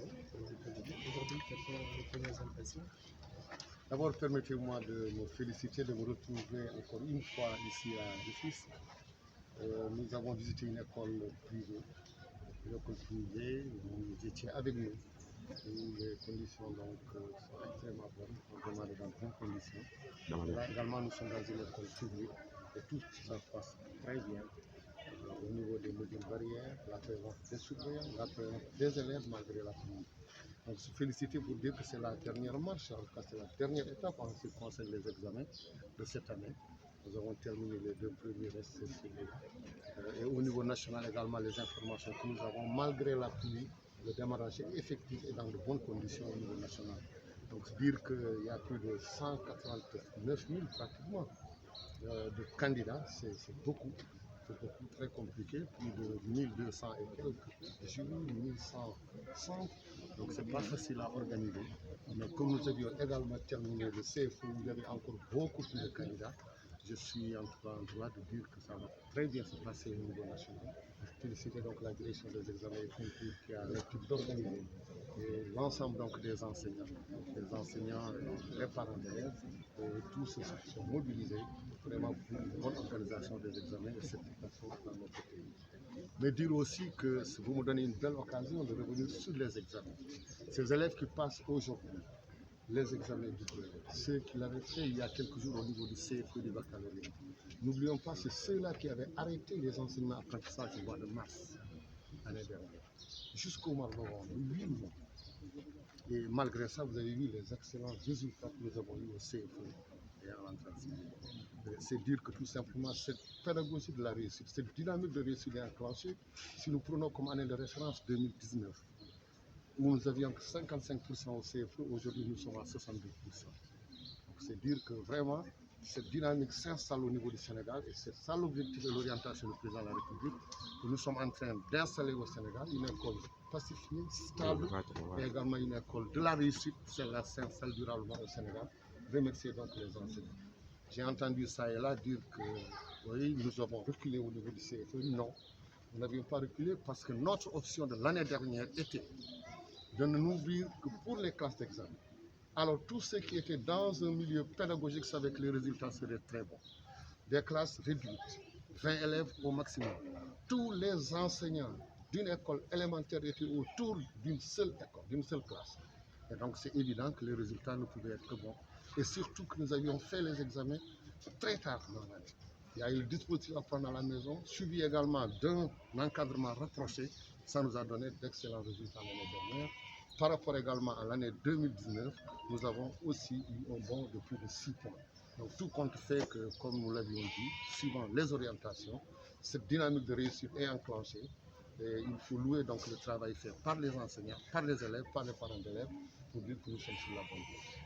formation. Aujourd'hui, quelles sont vos premières impressions? D'abord, permettez-moi de me féliciter de me retrouver encore une fois ici à Rufisque. Nous avons visité une école privée. Vous étiez avec nous. Les conditions donc, sont extrêmement bonnes. On demande dans de bonnes conditions. Là également, nous sommes dans une école publique et tout ça se passe très bien. Au niveau des mesures barrières, la présence des surveillants, la présence des élèves malgré la pluie. Donc, se féliciter pour dire que c'est la dernière marche, en tout cas c'est la dernière étape en ce qui concerne les examens de cette année. Nous avons terminé les deux premiers restes et au niveau national également, les informations que nous avons, malgré la pluie, le démarrage est effectif et dans de bonnes conditions au niveau national. Donc, dire qu'il y a plus de 189 000 pratiquement de candidats, c'est beaucoup. C'est beaucoup, très compliqué, plus de 1200 et quelques jurys, 1100. Donc c'est pas facile à organiser. Mais comme nous avions également terminé le CFO, il y avait encore beaucoup plus de candidats. Je suis en tout cas en droit de dire que ça va très bien se passer au niveau national. Je félicite donc la direction des examens et concours qui a l'habitude d'organiser et l'ensemble donc des enseignants, les parents d'élèves, tous se sont mobilisés vraiment pour une bonne organisation des examens et certification dans notre pays. Mais dire aussi que vous me donnez une belle occasion de revenir sur les examens. Ces élèves qui passent aujourd'hui les examens du brevet, ceux qui l'avaient fait il y a quelques jours au niveau du CFE du baccalauréat. N'oublions pas, c'est ceux-là qui avaient arrêté les enseignements apprentissages au mois de mars l'année dernière, jusqu'au mois de novembre, 8 mois. Et malgré ça, vous avez vu les excellents résultats que nous avons eus au CFE et en l'entrée. C'est dire que tout simplement cette pédagogie de la réussite, cette dynamique de réussite est enclenchée. Si nous prenons comme année de référence 2019, où nous avions 55% au CFE, aujourd'hui nous sommes à 62%. Donc c'est dire que vraiment cette dynamique s'installe au niveau du Sénégal et c'est ça l'objectif et l'orientation du président de la République que nous sommes en train d'installer au Sénégal, une école pacifiée, stable et également une école de la réussite, celle-là s'installe durablement au Sénégal. Remercier donc les enseignants. J'ai entendu ça et là dire que oui, nous avons reculé au niveau du CFE. Non, nous n'avions pas reculé parce que notre option de l'année dernière était de ne n'ouvrir que pour les classes d'examen. Alors tous ceux qui étaient dans un milieu pédagogique savaient que les résultats seraient très bons. Des classes réduites, 20 élèves au maximum. Tous les enseignants d'une école élémentaire étaient autour d'une seule école, d'une seule classe. Et donc c'est évident que les résultats ne pouvaient être que bons. Et surtout que nous avions fait les examens très tard dans l'année. Il y a eu le dispositif à prendre à la maison, suivi également d'un encadrement rapproché. Ça nous a donné d'excellents résultats l'année dernière. Par rapport également à l'année 2019, nous avons aussi eu un bond de plus de 6 points. Donc tout compte fait que, comme nous l'avions dit, suivant les orientations, cette dynamique de réussite est enclenchée. Et il faut louer donc le travail fait par les enseignants, par les élèves, par les parents d'élèves, pour dire que nous sommes sur la bonne voie.